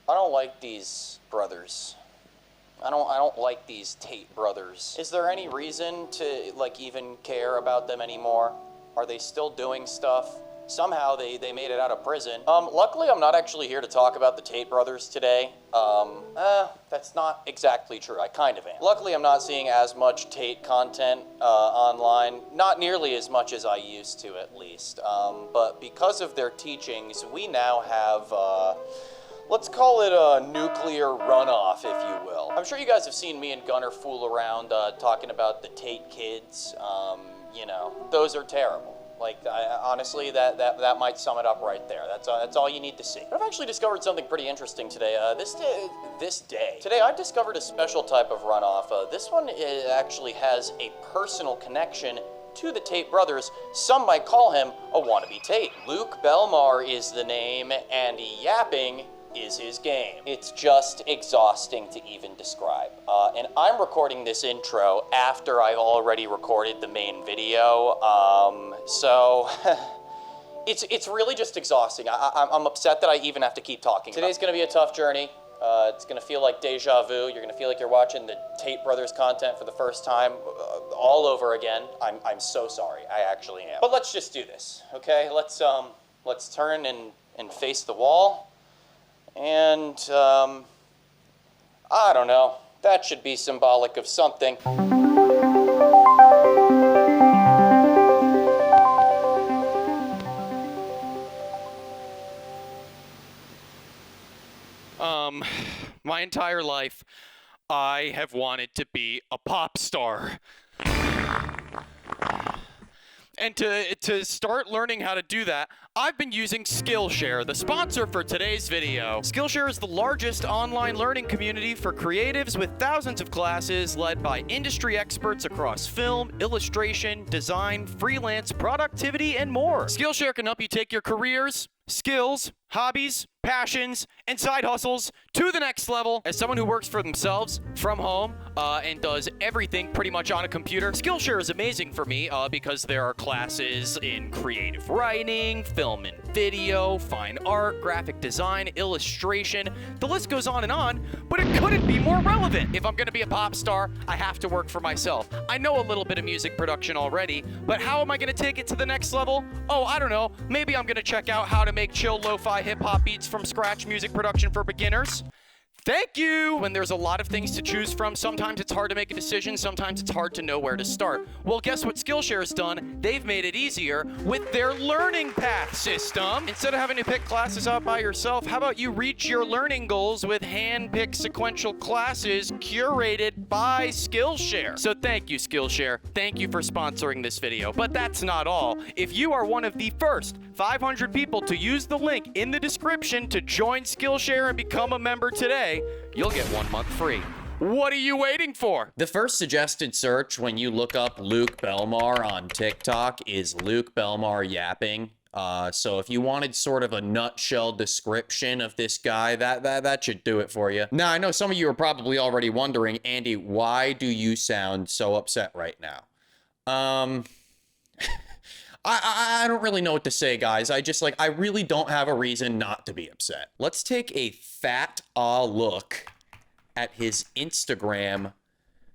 I don't like these brothers. I don't like these Tate brothers. Is there any reason to, like, even care about them anymore? Are they still doing stuff? Somehow they made it out of prison. Luckily I'm not actually here to talk about the Tate brothers today. That's not exactly true. I kind of am. Luckily I'm not seeing as much Tate content online. Not nearly as much as I used to, at least. But because of their teachings, we now have, let's call it a nuclear runoff, if you will. I'm sure you guys have seen me and Gunner fool around talking about the Tate kids. You know, those are terrible. Like, honestly, that might sum it up right there. That's all you need to see. But I've actually discovered something pretty interesting today. Today I've discovered a special type of runoff. This one actually has a personal connection to the Tate brothers. Some might call him a wannabe Tate. Luke Belmar is the name, and yapping is his game. It's just exhausting to even describe. And I'm recording this intro after I've already recorded the main video. So it's really just exhausting. I'm upset that I even have to keep talking. Today's gonna be a tough journey. It's gonna feel like deja vu. You're gonna feel like you're watching the Tate brothers content for the first time all over again. I'm so sorry. I actually am. But let's just do this, okay? Let's turn and face the wall. And, I don't know. That should be symbolic of something. My entire life, I have wanted to be a pop star. And to start learning how to do that, I've been using Skillshare, the sponsor for today's video. Skillshare is the largest online learning community for creatives with thousands of classes led by industry experts across film, illustration, design, freelance, productivity, and more. Skillshare can help you take your careers, skills, hobbies, passions, and side hustles to the next level. As someone who works for themselves from home and does everything pretty much on a computer, Skillshare is amazing for me because there are classes in creative writing, film and video, fine art, graphic design, illustration. The list goes on, but it couldn't be more relevant. If I'm going to be a pop star, I have to work for myself. I know a little bit of music production already, but how am I going to take it to the next level? Oh, I don't know. Maybe I'm going to check out how to make chill lo-fi hip-hop beats from scratch, music production for beginners. Thank you! When there's a lot of things to choose from, sometimes it's hard to make a decision, sometimes it's hard to know where to start. Well, guess what Skillshare's done? They've made it easier with their learning path system. Instead of having to pick classes out by yourself, how about you reach your learning goals with hand-picked sequential classes curated by Skillshare? So thank you, Skillshare. Thank you for sponsoring this video. But that's not all. If you are one of the first 500 people to use the link in the description to join Skillshare and become a member today, you'll get 1 month free. What are you waiting for? The first suggested search when you look up Luke Belmar on TikTok is Luke Belmar yapping. So if you wanted sort of a nutshell description of this guy, that should do it for you. Now, I know some of you are probably already wondering, Andy, why do you sound so upset right now? I don't really know what to say, guys. I really don't have a reason not to be upset. Let's take a fat look at his Instagram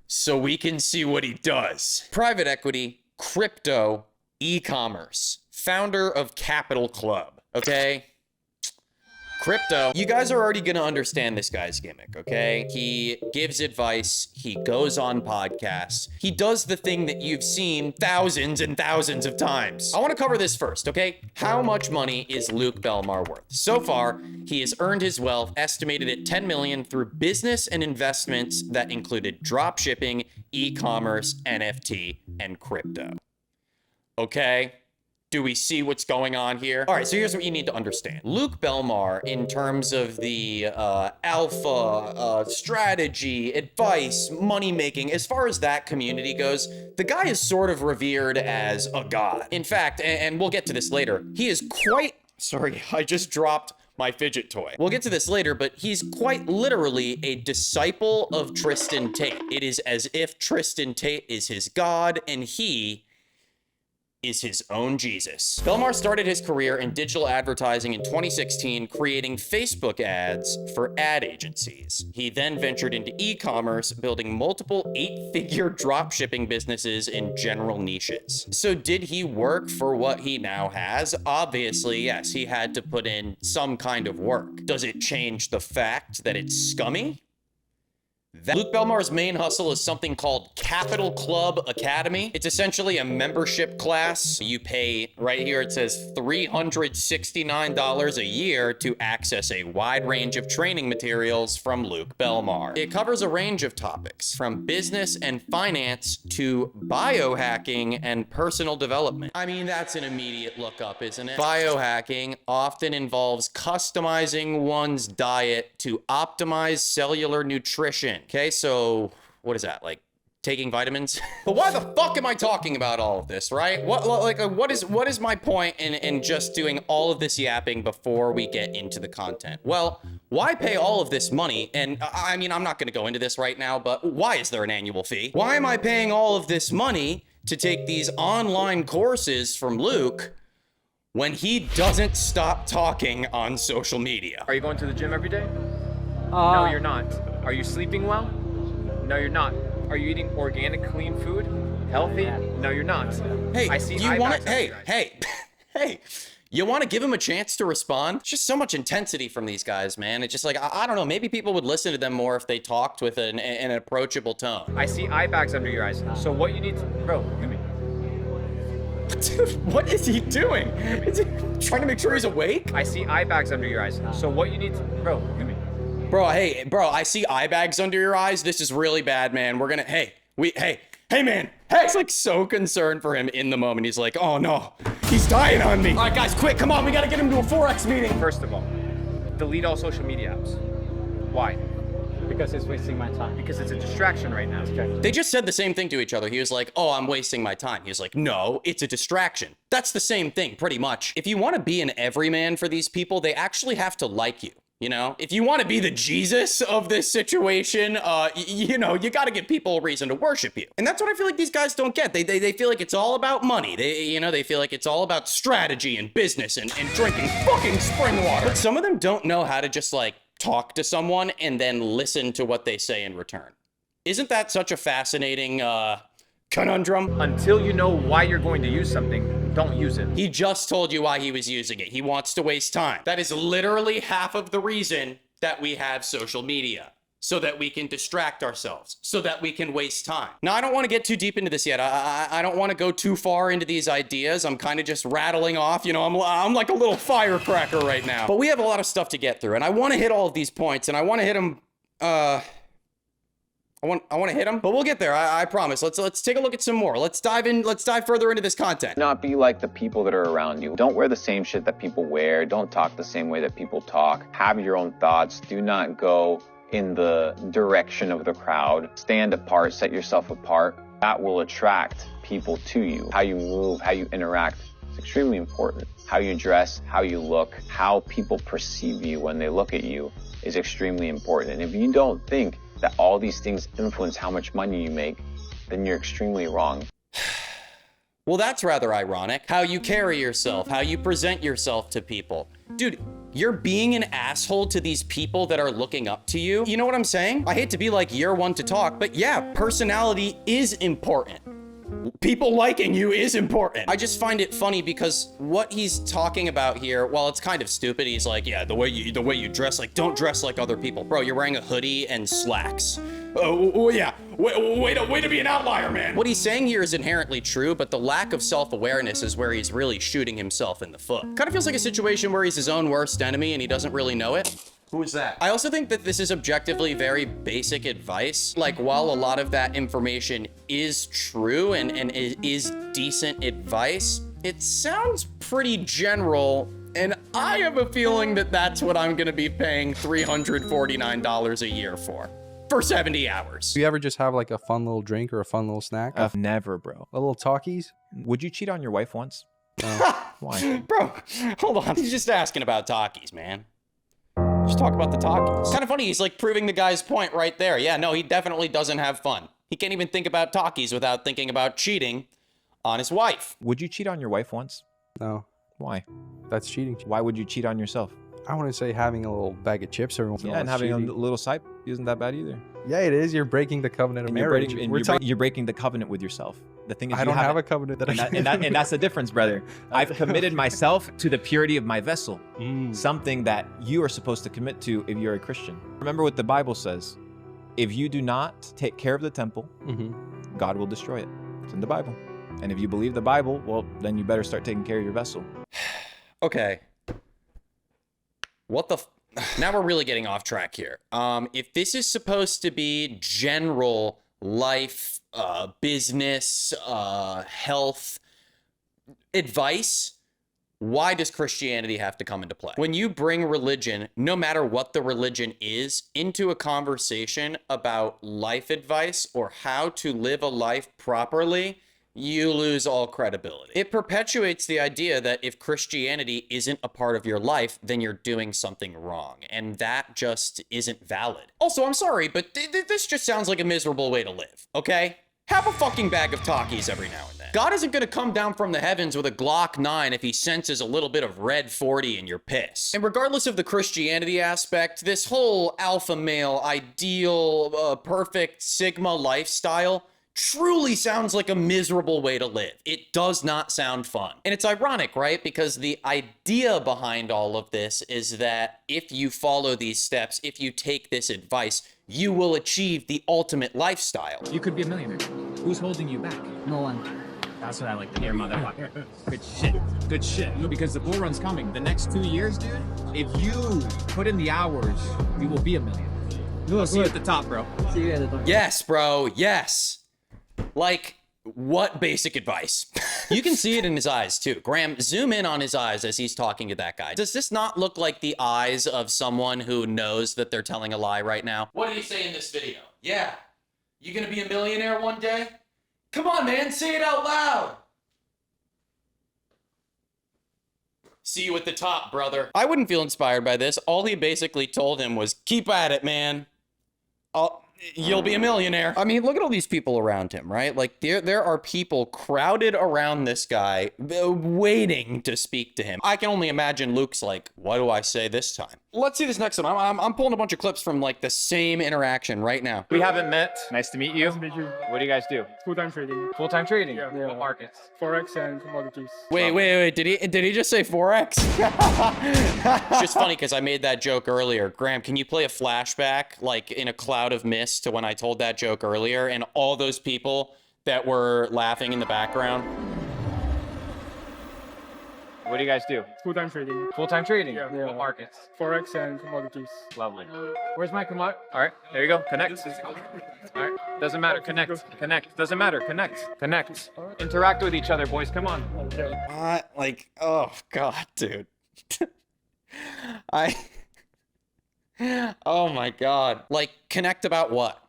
so we can see what he does. Private equity, crypto, e-commerce, founder of Capital Club, okay? Crypto. You guys are already gonna understand this guy's gimmick, okay? He gives advice, he goes on podcasts, he does the thing that you've seen thousands and thousands of times. I wanna cover this first, okay? How much money is Luke Belmar worth? So far, he has earned his wealth estimated at 10 million through business and investments that included drop shipping, e-commerce, NFT, and crypto. Okay? Do we see what's going on here? All right, so here's what you need to understand. Luke Belmar, in terms of the alpha, strategy, advice, money-making, as far as that community goes, the guy is sort of revered as a god. In fact, and we'll get to this later, he is quite... Sorry, I just dropped my fidget toy. We'll get to this later, but he's quite literally a disciple of Tristan Tate. It is as if Tristan Tate is his god, and he is his own Jesus. Belmar started his career in digital advertising in 2016, creating Facebook ads for ad agencies. He then ventured into e-commerce, building multiple 8-figure dropshipping businesses in general niches. So did he work for what he now has? Obviously, yes, he had to put in some kind of work. Does it change the fact that it's scummy? Luke Belmar's main hustle is something called Capital Club Academy. It's essentially a membership class. You pay, right here it says $369 a year to access a wide range of training materials from Luke Belmar. It covers a range of topics, from business and finance to biohacking and personal development. I mean, that's an immediate lookup, isn't it? Biohacking often involves customizing one's diet to optimize cellular nutrition. Okay, so what is that, like taking vitamins? But why the fuck am I talking about all of this, right? What is my point in just doing all of this yapping before we get into the content? Well, why pay all of this money? And I mean, I'm not going to go into this right now, but why is there an annual fee? Why am I paying all of this money to take these online courses from Luke when he doesn't stop talking on social media? Are you going to the gym every day? No, you're not. Are you sleeping well? No, you're not. Are you eating organic, clean food? Healthy? No, you're not. Hey, I see do you want to? hey, Hey, you want to give him a chance to respond? It's just so much intensity from these guys, man. It's just like, I don't know, maybe people would listen to them more if they talked with an approachable tone. I see eye bags under your eyes. So what you need to, bro, look at me. Dude, what is he doing? Is he trying to make sure he's awake? I see eye bags under your eyes. So what you need to, bro, look at me. Bro, I see eye bags under your eyes. This is really bad, man. We're gonna, hey, man. Hey, it's like so concerned for him in the moment. He's like, oh no, he's dying on me. All right, guys, quick, come on. We gotta get him to a Forex meeting. First of all, delete all social media apps. Why? Because it's wasting my time. Because it's a distraction right now. They just said the same thing to each other. He was like, oh, I'm wasting my time. He was like, no, it's a distraction. That's the same thing, pretty much. If you want to be an everyman for these people, they actually have to like you. You know, if you want to be the Jesus of this situation, you know, you got to give people a reason to worship you. And that's what I feel like these guys don't get. They feel like it's all about money. They feel like it's all about strategy and business and drinking fucking spring water. But some of them don't know how to just like talk to someone and then listen to what they say in return. Isn't that such a fascinating conundrum? Until you know why you're going to use something, don't use it. He just told you why he was using it. He wants to waste time. That is literally half of the reason that we have social media. So that we can distract ourselves. So that we can waste time. Now, I don't want to get too deep into this yet. I don't want to go too far into these ideas. I'm kind of just rattling off. You know, I'm like a little firecracker right now. But we have a lot of stuff to get through. And I want to hit all of these points. And I want to hit them... I want to hit them, but we'll get there. I promise. Let's take a look at some more. Let's dive further into this content. Not be like the people that are around you. Don't wear the same shit that people wear. Don't talk the same way that people talk. Have your own thoughts. Do not go in the direction of the crowd. Stand apart, set yourself apart. That will attract people to you. How you move, how you interact is extremely important. How you dress, how you look, how people perceive you when they look at you is extremely important. And if you don't think that all these things influence how much money you make, then you're extremely wrong. Well, that's rather ironic. How you carry yourself, how you present yourself to people. Dude, you're being an asshole to these people that are looking up to you. You know what I'm saying? I hate to be like, you're one to talk, but yeah, personality is important. People liking you is important. I just find it funny because what he's talking about here, while it's kind of stupid, he's like, yeah, the way you dress, like, don't dress like other people. Bro, you're wearing a hoodie and slacks. Oh yeah, way to be an outlier, man. What he's saying here is inherently true, but the lack of self-awareness is where he's really shooting himself in the foot. Kind of feels like a situation where he's his own worst enemy and he doesn't really know it. Who is that? I also think that this is objectively very basic advice. Like, while a lot of that information is true and is decent advice, it sounds pretty general, and I have a feeling that that's what I'm gonna be paying $349 a year for 70 hours. Do you ever just have like a fun little drink or a fun little snack? Never, bro. A little talkies? Would you cheat on your wife once? Why? Bro, hold on. He's just asking about talkies, man. Just talk about the talkies. Kind of funny, he's like proving the guy's point right there. Yeah, no, he definitely doesn't have fun. He can't even think about talkies without thinking about cheating on his wife. Would you cheat on your wife once? No, Why? that's cheating. Why would you cheat on yourself? I want to say having a little bag of chips every once in a Yeah, while. and is having a cheating. little side isn't that bad either. Yeah, it is. You're breaking the covenant of And you're marriage. breaking, and We're you're breaking the covenant with yourself. The thing is, I you don't have haven't- a covenant that I and that's the difference, brother. I've committed myself to the purity of my vessel, something that you are supposed to commit to if you're a Christian. Remember what the Bible says. If you do not take care of the temple, God will destroy it. It's in the Bible. And if you believe the Bible, well, then you better start taking care of your vessel. Okay. What the... Now we're really getting off track here. If this is supposed to be general life, business, health advice, why does Christianity have to come into play? When you bring religion, no matter what the religion is, into a conversation about life advice or how to live a life properly, you lose all credibility. It perpetuates the idea that if Christianity isn't a part of your life, then you're doing something wrong. And that just isn't valid. Also, I'm sorry, but this just sounds like a miserable way to live, okay? Have a fucking bag of Takis every now and then. God isn't gonna come down from the heavens with a Glock 9 if he senses a little bit of red 40 in your piss. And regardless of the Christianity aspect, this whole alpha male, ideal, perfect Sigma lifestyle truly sounds like a miserable way to live. It does not sound fun. And it's ironic, right? Because the idea behind all of this is that if you follow these steps, if you take this advice, you will achieve the ultimate lifestyle. You could be a millionaire. Who's holding you back? No one. That's what I like to hear, motherfucker. Good shit. Good shit. Because the bull run's coming. The next 2 years, dude, if you put in the hours, you will be a millionaire. We'll see you at the top, bro. See you at the door. Yes, bro. Yes. Like, what basic advice? You can see it in his eyes, too. Graham, zoom in on his eyes as he's talking to that guy. Does this not look like the eyes of someone who knows that they're telling a lie right now? What did he say in this video? Yeah. You gonna be a millionaire one day? Come on, man. Say it out loud. See you at the top, brother. I wouldn't feel inspired by this. All he basically told him was, keep at it, man. You'll be a millionaire. I mean, look at all these people around him, right? Like, there are people crowded around this guy waiting to speak to him. I can only imagine Luke's like, what do I say this time? Let's see this next one. I'm pulling a bunch of clips from, like, the same interaction right now. We haven't met. Nice to meet you. Nice to meet you. What do you guys do? Full-time trading. Full-time trading? Yeah. What markets? Forex and commodities. Wait. Did he just say Forex? It's just funny because I made that joke earlier. Graham, can you play a flashback, like, in a cloud of mist to when I told that joke earlier and all those people that were laughing in the background? What do you guys do? Full-time trading. Full-time trading? Yeah. What markets? Forex and commodities. Lovely. Where's my commodity? All right, there you go. Connect. All right, doesn't matter. Connect. Connect. Doesn't matter. Connect. Connect. Interact with each other, boys. Come on. Okay. Like, oh God, dude. Oh my God. Like, connect about what?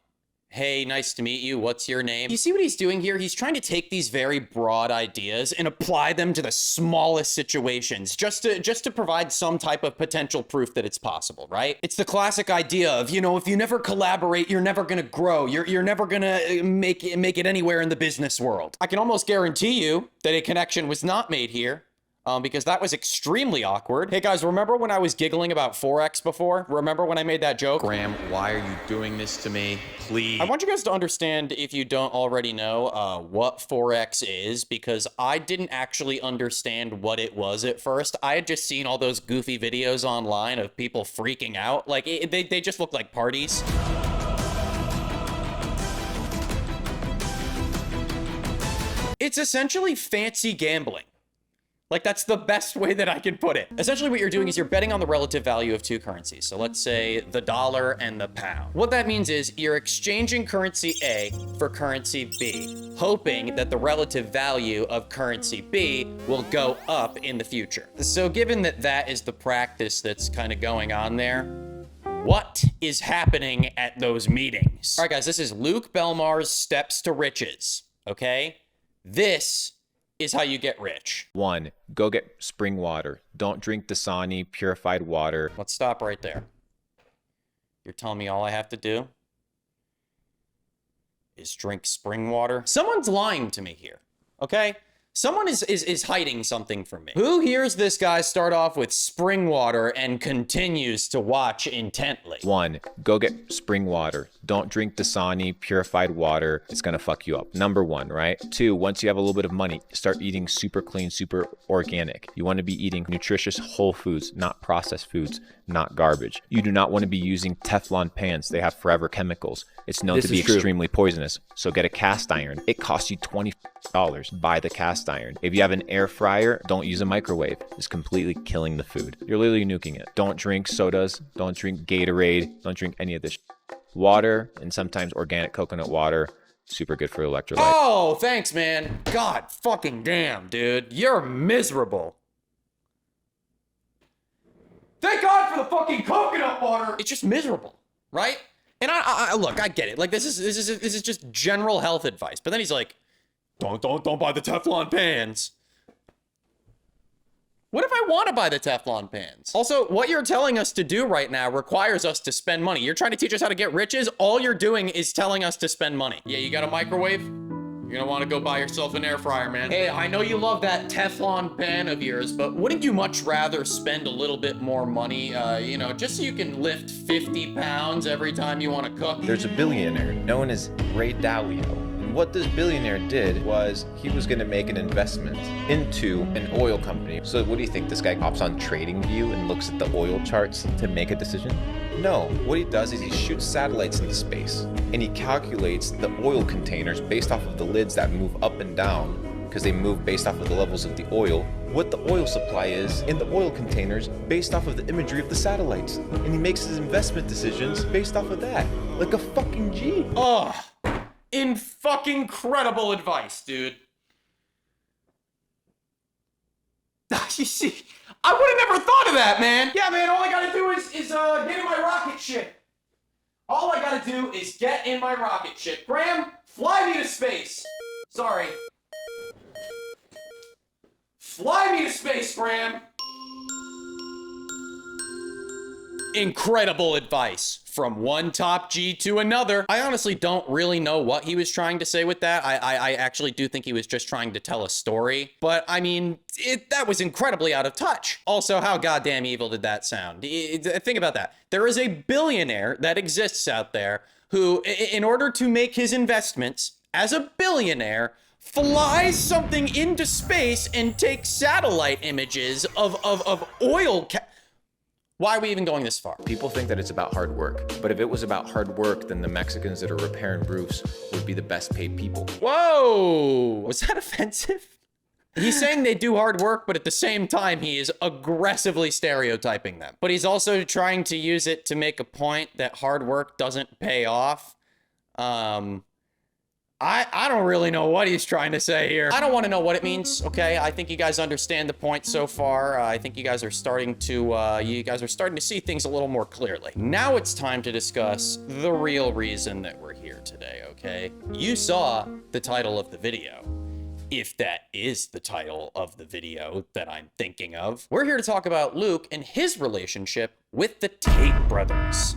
Hey, nice to meet you. What's your name? You see what he's doing here? He's trying to take these very broad ideas and apply them to the smallest situations just to provide some type of potential proof that it's possible, right? It's the classic idea of, you know, if you never collaborate, you're never going to grow. You're never going to make it anywhere in the business world. I can almost guarantee you that a connection was not made here. Because that was extremely awkward. Hey guys, remember when I was giggling about Forex before? Remember when I made that joke? Graham, why are you doing this to me? Please. I want you guys to understand, if you don't already know, what Forex is, because I didn't actually understand what it was at first. I had just seen all those goofy videos online of people freaking out. Like, they just look like parties. It's essentially fancy gambling. Like, that's the best way that I can put it. Essentially, what you're doing is you're betting on the relative value of two currencies. So let's say the dollar and the pound. What that means is you're exchanging currency A for currency B, hoping that the relative value of currency B will go up in the future. So given that that is the practice that's kind of going on there, what is happening at those meetings? All right, guys, this is Luke Belmar's Steps to Riches, okay? This is how you get rich. 1, go get spring water. Don't drink Dasani purified water. Let's stop right there. You're telling me all I have to do is drink spring water? Someone's lying to me here, okay? Someone is hiding something from me. Who hears this guy start off with spring water and continues to watch intently? 1, go get spring water. Don't drink Dasani purified water. It's gonna fuck you up. Number 1, right? 2, once you have a little bit of money, start eating super clean, super organic. You wanna be eating nutritious whole foods, not processed foods, not garbage. You do not wanna be using Teflon pans. They have forever chemicals. It's known to be extremely poisonous. So get a cast iron. It costs you $20. Buy the cast iron. If you have an air fryer, don't use a microwave. It's completely killing the food. You're literally nuking it. Don't drink sodas. Don't drink Gatorade. Don't drink any of this. Water, and sometimes organic coconut water. Super good for electrolytes. Oh, thanks, man. God fucking damn, dude. You're miserable. Thank God for the fucking coconut water. It's just miserable, right? And I look, I get it. Like this is just general health advice. But then he's like, don't buy the Teflon pans. What if I want to buy the Teflon pans? Also, what you're telling us to do right now requires us to spend money. You're trying to teach us how to get riches. All you're doing is telling us to spend money. Yeah, you got a microwave? You're gonna want to go buy yourself an air fryer, man. Hey, I know you love that Teflon pan of yours, but wouldn't you much rather spend a little bit more money, you know, just so you can lift 50 pounds every time you want to cook? There's a billionaire known as Ray Dalio. And what this billionaire did was he was going to make an investment into an oil company. So what do you think? This guy hops on TradingView and looks at the oil charts to make a decision? No, what he does is he shoots satellites into space and he calculates the oil containers based off of the lids that move up and down because they move based off of the levels of the oil, what the oil supply is in the oil containers based off of the imagery of the satellites. And he makes his investment decisions based off of that. Like a fucking G. Oh, in fucking incredible advice, dude. You see, I would have never thought of that, man. Yeah, man, all I gotta do is get in my rocket ship. All I gotta do is get in my rocket ship. Graham, fly me to space. Sorry. Fly me to space, Graham. Incredible advice from one top G to another. I honestly don't really know what he was trying to say with that. I actually do think he was just trying to tell a story. But I mean, that was incredibly out of touch. Also, how goddamn evil did that sound? Think about that. There is a billionaire that exists out there who, in order to make his investments as a billionaire, flies something into space and takes satellite images of oil. Why are we even going this far? People think that it's about hard work, but if it was about hard work, then the Mexicans that are repairing roofs would be the best paid people. Whoa! Was that offensive? He's saying they do hard work, but at the same time, he is aggressively stereotyping them. But he's also trying to use it to make a point that hard work doesn't pay off. I don't really know what he's trying to say here. I don't want to know what it means, okay? I think you guys understand the point so far. I think you guys are starting to see things a little more clearly. Now it's time to discuss the real reason that we're here today, okay? You saw the title of the video. If that is the title of the video that I'm thinking of. We're here to talk about Luke and his relationship with the Tate brothers.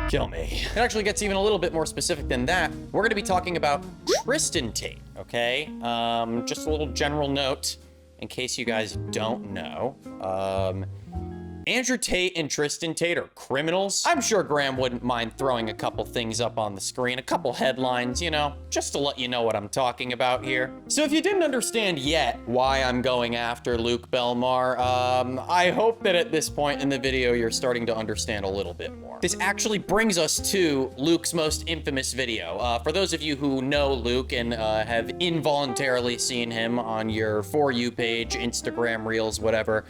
Kill me. It actually gets even a little bit more specific than that. We're gonna be talking about Tristan Tate, okay? Just a little general note in case you guys don't know. Andrew Tate and Tristan Tate are criminals. I'm sure Graham wouldn't mind throwing a couple things up on the screen, a couple headlines, you know, just to let you know what I'm talking about here. So if you didn't understand yet why I'm going after Luke Belmar, I hope that at this point in the video, you're starting to understand a little bit more. This actually brings us to Luke's most infamous video. For those of you who know Luke and have involuntarily seen him on your For You page, Instagram Reels, whatever,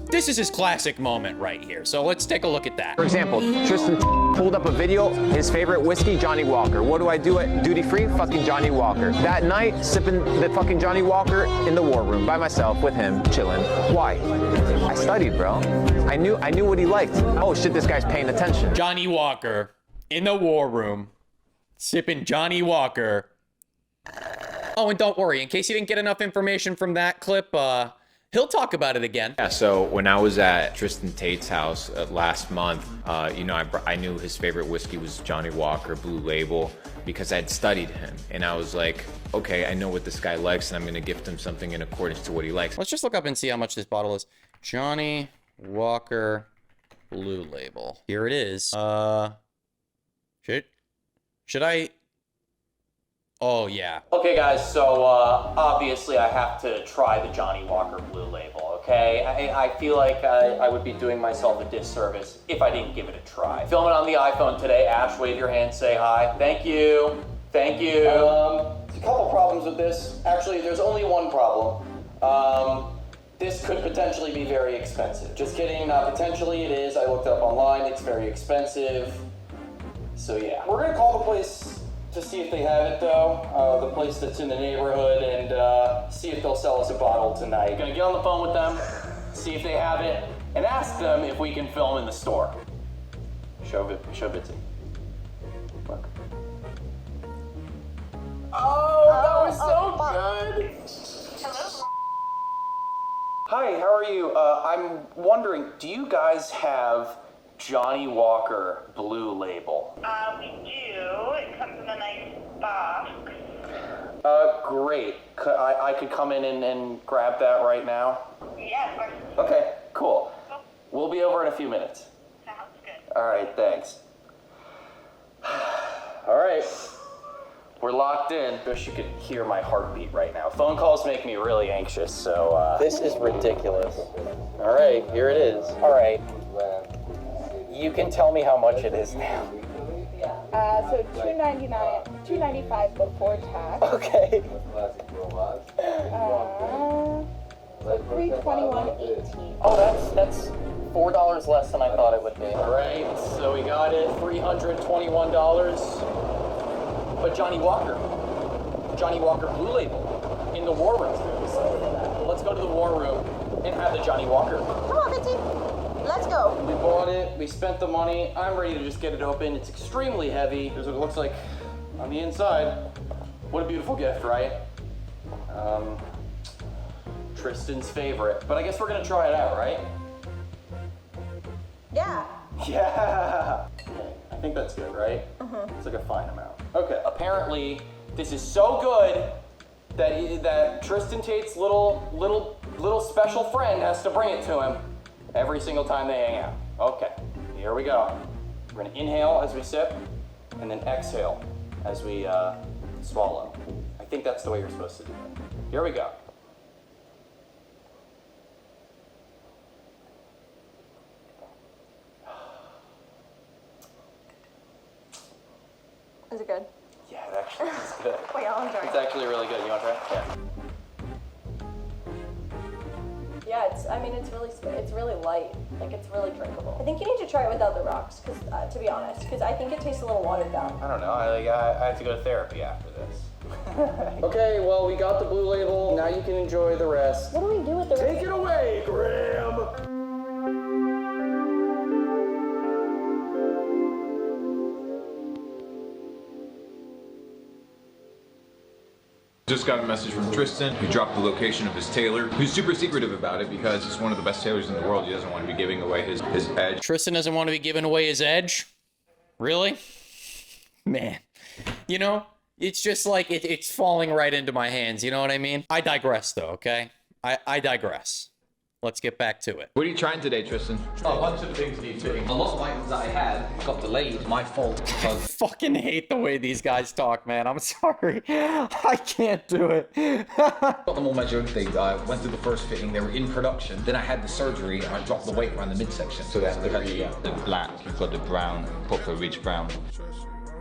this is his classic moment right here. So let's take a look at that. For example, Tristan pulled up a video, his favorite whiskey, Johnny Walker. What do I do at duty free? Fucking Johnny Walker. That night, sipping the fucking Johnny Walker in the war room by myself with him, chilling. Why? I studied, bro. I knew what he liked. Oh shit, this guy's paying attention. Johnny Walker in the war room, sipping Johnny Walker. Oh, and don't worry, in case you didn't get enough information from that clip, He'll talk about it again. Yeah, so when I was at Tristan Tate's house last month, you know, I knew his favorite whiskey was Johnny Walker Blue Label because I had studied him. And I was like, okay, I know what this guy likes and I'm going to gift him something in accordance to what he likes. Let's just look up and see how much this bottle is. Johnny Walker Blue Label. Here it is. Should I? Oh, yeah. Okay, guys, so obviously I have to try the Johnny Walker Blue Label, okay? I feel like I would be doing myself a disservice if I didn't give it a try. Filming on the iPhone today. Ash, wave your hand, say hi. Thank you. Thank you. There's a couple problems with this. Actually, there's only one problem. This could potentially be very expensive. Just kidding, not potentially, it is. I looked up online, it's very expensive. So yeah. We're gonna call the place to see if they have it though, the place that's in the neighborhood, and see if they'll sell us a bottle tonight. Gonna get on the phone with them, see if they have it, and ask them if we can film in the store. Show Bitsy. Look. Oh, that was so good! Hello? Hi, how are you? I'm wondering, do you guys have Johnny Walker Blue Label? We do. It comes in a nice box. Great. I could come in and grab that right now? Yeah, of course. Okay, cool. We'll be over in a few minutes. Sounds good. All right, thanks. All right. We're locked in. Wish you could hear my heartbeat right now. Phone calls make me really anxious, so this is ridiculous. All right, here it is. All right. You can tell me how much it is now. So $2.95 before tax. Okay. So $321.18. Oh, that's $4 less than I thought it would be. All right, so we got it, $321. But Johnny Walker Blue Label in the war room. So let's go to the war room and have the Johnny Walker. Come on, Bitsy. Let's go. We bought it, we spent the money. I'm ready to just get it open. It's extremely heavy. Here's what it looks like on the inside. What a beautiful gift, right? Tristan's favorite. But I guess we're gonna try it out, right? Yeah. Yeah. Okay, I think that's good, right? It's like a fine amount. Okay. Apparently, this is so good that Tristan Tate's little special friend has to bring it to him every single time they hang out. Okay, here we go. We're gonna inhale as we sip, and then exhale as we swallow. I think that's the way you're supposed to do it. Here we go. Is it good? Yeah, it actually is good. Wait, I'll enjoy It's it. actually really good. You want to try it? Yeah. Yeah, it's really light. Like, it's really drinkable. I think you need to try it without the rocks, to be honest, because I think it tastes a little watered down. I don't know. I have to go to therapy after this. Okay, well, we got the Blue Label. Now you can enjoy the rest. What do we do with the rest? Take it away, Graham! Just got a message from Tristan, who dropped the location of his tailor, who's super secretive about it because he's one of the best tailors in the world. He doesn't want to be giving away his edge. Tristan doesn't want to be giving away his edge? Really? Man. You know, it's just like it's falling right into my hands. You know what I mean? I digress, though, okay? I digress. Let's get back to it. What are you trying today, Tristan? Oh, a bunch of things need fitting. A lot of items that I had got delayed. My fault. I fucking hate the way these guys talk, man. I'm sorry. I can't do it. Got them all measured. They went through the first fitting. They were in production. Then I had the surgery and I dropped the weight around the midsection. So that's the black. You've got the brown, proper rich brown.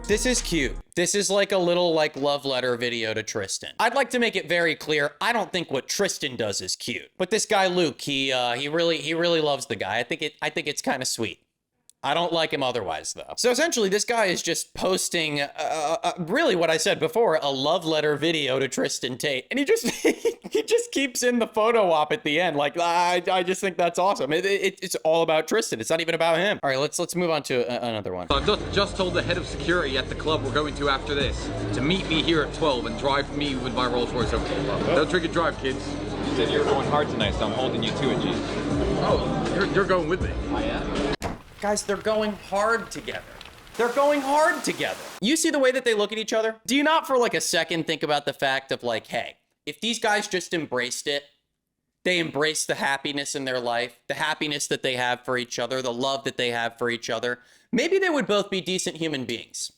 This is cute. This is like a little love letter video to Tristan. I'd like to make it very clear, I don't think what Tristan does is cute. But this guy Luke, he really loves the guy. I think it's kind of sweet. I don't like him otherwise, though. So essentially, this guy is just posting, really what I said before, a love letter video to Tristan Tate. And he just he just keeps in the photo op at the end. Like, I just think that's awesome. It's all about Tristan. It's not even about him. All right, let's move on to another one. I've just told the head of security at the club we're going to after this to meet me here at 12 and drive me with my Rolls Royce over to the club. Don't drink and drive, kids. You said you were going hard tonight, so I'm holding you to it, G. Oh, you're going with me. I am. Guys, they're going hard together. They're going hard together. You see the way that they look at each other? Do you not for like a second think about the fact of like, hey, if these guys just embraced it, they embraced the happiness in their life, the happiness that they have for each other, the love that they have for each other, maybe they would both be decent human beings.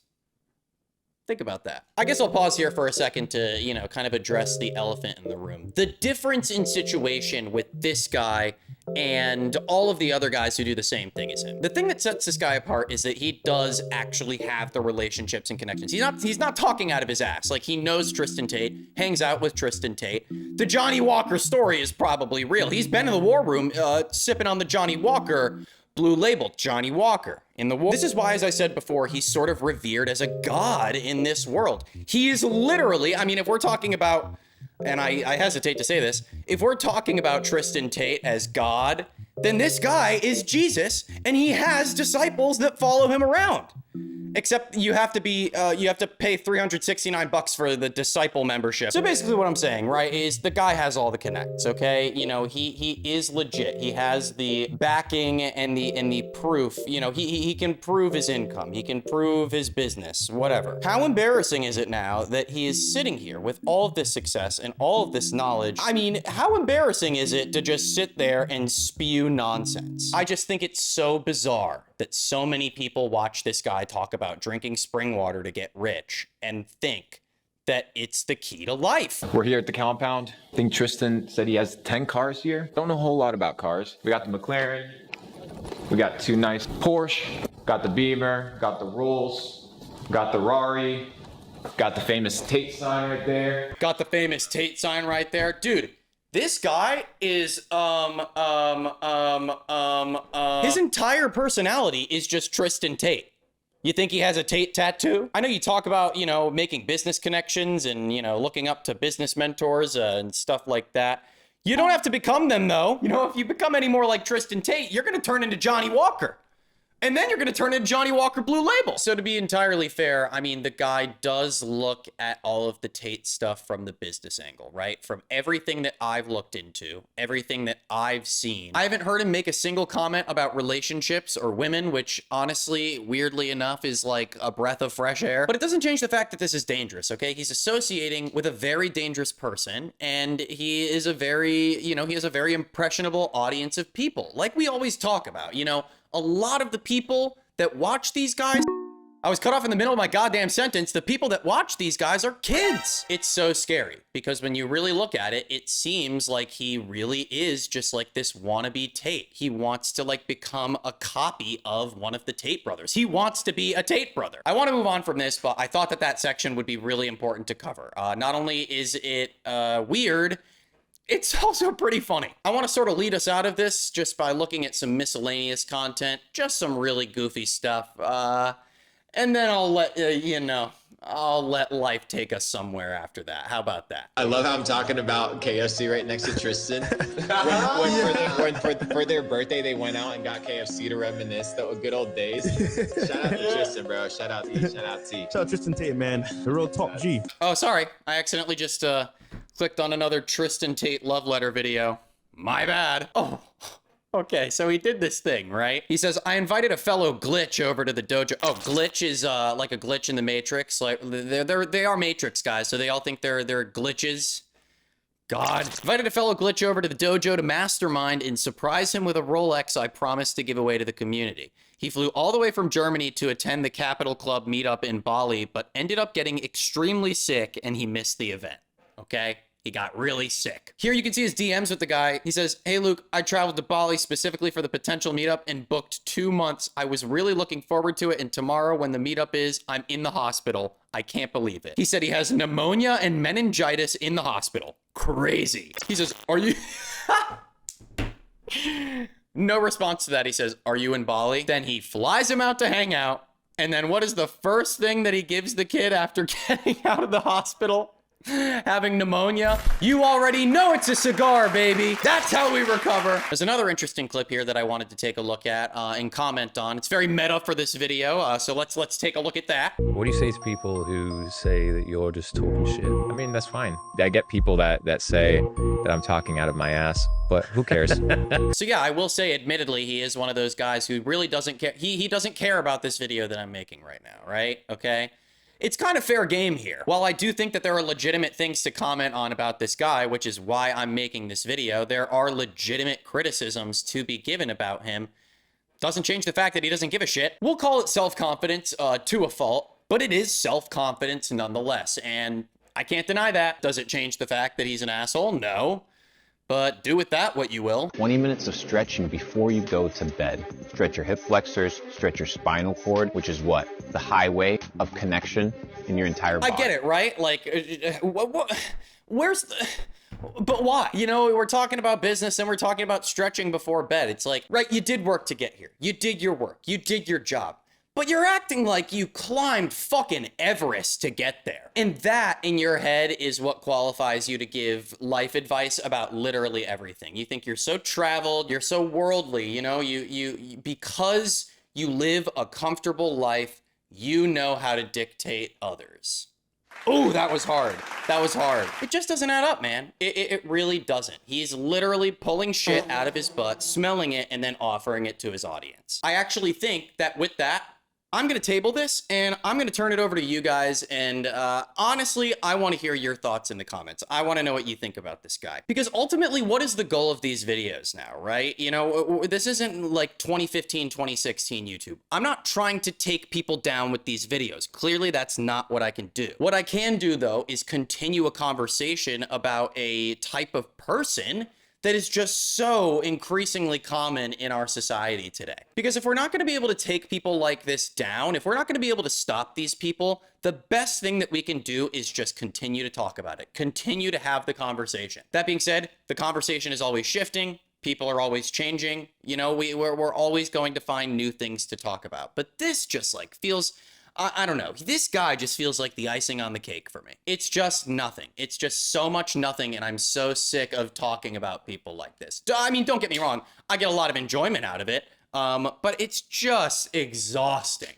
Think about that. I guess I'll pause here for a second to, you know, kind of address the elephant in the room. The difference in situation with this guy and all of the other guys who do the same thing as him. The thing that sets this guy apart is that he does actually have the relationships and connections. He's not talking out of his ass. Like, he knows Tristan Tate, hangs out with Tristan Tate. The Johnny Walker story is probably real. He's been in the war room sipping on the Johnny Walker Blue Label, Johnny Walker in the war. This is why, as I said before, he's sort of revered as a god in this world. He is literally, I mean, if we're talking about, and I hesitate to say this, if we're talking about Tristan Tate as God, then this guy is Jesus, and he has disciples that follow him around. Except you have to be, you have to pay $369 for the disciple membership. So basically what I'm saying, right, is the guy has all the connects, okay? You know, he is legit. He has the backing and the proof. You know, he can prove his income. He can prove his business, whatever. How embarrassing is it now that he is sitting here with all of this success and all of this knowledge? I mean, how embarrassing is it to just sit there and spew nonsense? I just think it's so bizarre that so many people watch this guy talk about drinking spring water to get rich and think that it's the key to life. We're here at the compound. I think Tristan said he has 10 cars here. Don't know a whole lot about cars. We got the McLaren. We got 2 nice Porsche. Got the Beamer. Got the Rolls. Got the Rari. Got the famous Tate sign right there. Got the famous Tate sign right there. Dude, this guy is, his entire personality is just Tristan Tate. You think he has a Tate tattoo? I know you talk about, you know, making business connections and, you know, looking up to business mentors and stuff like that. You don't have to become them, though. You know, if you become any more like Tristan Tate, you're going to turn into Johnny Walker. And then you're going to turn into Johnny Walker Blue Label. So to be entirely fair, I mean, the guy does look at all of the Tate stuff from the business angle, right? From everything that I've looked into, everything that I've seen. I haven't heard him make a single comment about relationships or women, which honestly, weirdly enough, is like a breath of fresh air. But it doesn't change the fact that this is dangerous, okay? He's associating with a very dangerous person, and he is a very, you know, he has a very impressionable audience of people. Like we always talk about, you know, a lot of the people that watch these guys, I was cut off in the middle of my goddamn sentence. The people that watch these guys are kids. It's so scary because when you really look at it, it seems like he really is just like this wannabe Tate. He wants to like become a copy of one of the Tate brothers. He wants to be a Tate brother. I want to move on from this, but I thought that section would be really important to cover. Not only is it weird, it's also pretty funny. I want to sort of lead us out of this just by looking at some miscellaneous content, just some really goofy stuff. And then I'll let, you know, I'll let life take us somewhere after that. How about that? I love how I'm talking about KFC right next to Tristan. when for their birthday, they went out and got KFC to reminisce the good old days. Shout out to Tristan, bro. Shout out T. Shout out T. Shout out Tristan Tate, man. The real top G. Oh, sorry. I accidentally just clicked on another Tristan Tate love letter video. My bad. Oh. Okay, so he did this thing, right? He says, I invited a fellow glitch over to the dojo. Oh, glitch is like a glitch in the Matrix. Like they are Matrix guys, so they all think they're glitches. God. Invited a fellow glitch over to the dojo to mastermind and surprise him with a Rolex I promised to give away to the community. He flew all the way from Germany to attend the Capital Club meetup in Bali, but ended up getting extremely sick and he missed the event. Okay? He got really sick. Here you can see his DMs with the guy. He says, hey, Luke, I traveled to Bali specifically for the potential meetup and booked 2 months. I was really looking forward to it. And tomorrow when the meetup is, I'm in the hospital. I can't believe it. He said he has pneumonia and meningitis in the hospital. Crazy. He says, are you... No response to that. He says, "Are you in Bali?" Then he flies him out to hang out. And then what is the first thing that he gives the kid after getting out of the hospital? Having pneumonia? You already know it's a cigar, baby. That's how we recover. There's another interesting clip here that I wanted to take a look at and comment on. It's very meta for this video, so let's take a look at that. What do you say to people who say that you're just talking shit? I mean, that's fine. I get people that say that I'm talking out of my ass, but who cares? So yeah, I will say, admittedly, he is one of those guys who really doesn't care. He doesn't care about this video that I'm making right now, right? Okay? It's kind of fair game here. While I do think that there are legitimate things to comment on about this guy, which is why I'm making this video, there are legitimate criticisms to be given about him. Doesn't change the fact that he doesn't give a shit. We'll call it self-confidence to a fault, but it is self-confidence nonetheless. And I can't deny that. Does it change the fact that he's an asshole? No. But do with that what you will. 20 minutes of stretching before you go to bed. Stretch your hip flexors, stretch your spinal cord, which is what? The highway of connection in your entire body. I get it, right? Like, where's the... But why? You know, we're talking about business and we're talking about stretching before bed. It's like, right, you did work to get here. You did your work. You did your job. But you're acting like you climbed fucking Everest to get there. And that, in your head, is what qualifies you to give life advice about literally everything. You think you're so traveled, you're so worldly, you know, you because you live a comfortable life, you know how to dictate others. Oh, that was hard. That was hard. It just doesn't add up, man. It really doesn't. He's literally pulling shit out of his butt, smelling it, and then offering it to his audience. I actually think that with that, I'm going to table this and I'm going to turn it over to you guys. And honestly, I want to hear your thoughts in the comments. I want to know what you think about this guy. Because ultimately, what is the goal of these videos now, right? You know, this isn't like 2015, 2016 YouTube. I'm not trying to take people down with these videos. Clearly, that's not what I can do. What I can do, though, is continue a conversation about a type of person that is just so increasingly common in our society today. Because if we're not gonna be able to take people like this down, if we're not gonna be able to stop these people, the best thing that we can do is just continue to talk about it, continue to have the conversation. That being said, the conversation is always shifting, people are always changing, you know, we're always going to find new things to talk about. But this just like feels, I don't know. This guy just feels like the icing on the cake for me. It's just nothing. It's just so much nothing, and I'm so sick of talking about people like this. I mean, don't get me wrong. I get a lot of enjoyment out of it, but it's just exhausting.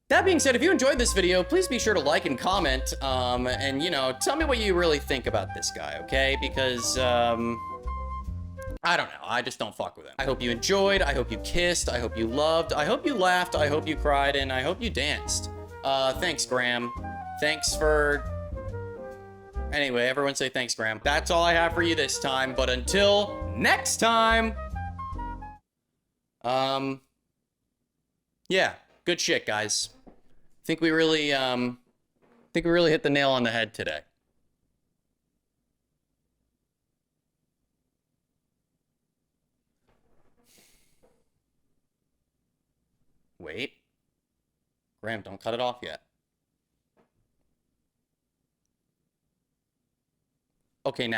That being said, if you enjoyed this video, please be sure to like and comment, and, you know, tell me what you really think about this guy, okay? Because, I don't know. I just don't fuck with him. I hope you enjoyed. I hope you kissed. I hope you loved. I hope you laughed. I hope you cried. And I hope you danced. Thanks, Graham. Thanks for... Anyway, everyone say thanks, Graham. That's all I have for you this time. But until next time... Yeah. Good shit, guys. I think we really hit the nail on the head today. Wait. Graham, don't cut it off yet. Okay, now.